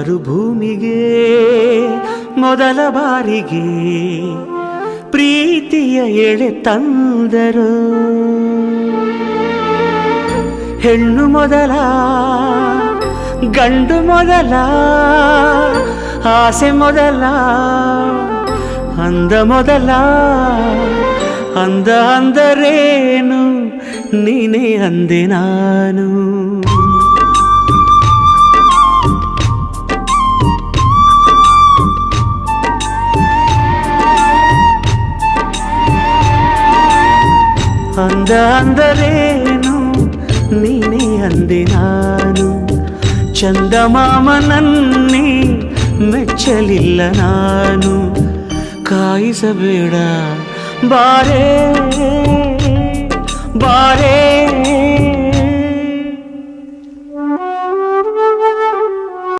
ಭೂಮಿಗೆ ಮೊದಲ ಬಾರಿಗೆ ಪ್ರೀತಿಯ ಎಳೆ ತಂದರು. ಹೆಣ್ಣು ಮೊದಲ ಗಂಡು ಮೊದಲ ಆಸೆ ಮೊದಲ ಅಂದ ಮೊದಲ ಅಂದ ಅಂದರೇನು ನೀನೇ ಅಂದೆ ನಾನು. ಅಂದ ಅಂದರೇನು ನೀನೇ ಅಂದೆ ನಾನು. ಚಂದಮಾಮನನ್ನೇ ಮೆಚ್ಚಲಿಲ್ಲ ನಾನು. ಕಾಯಿಸಬೇಡ ಬಾರೇ ಬಾರೇ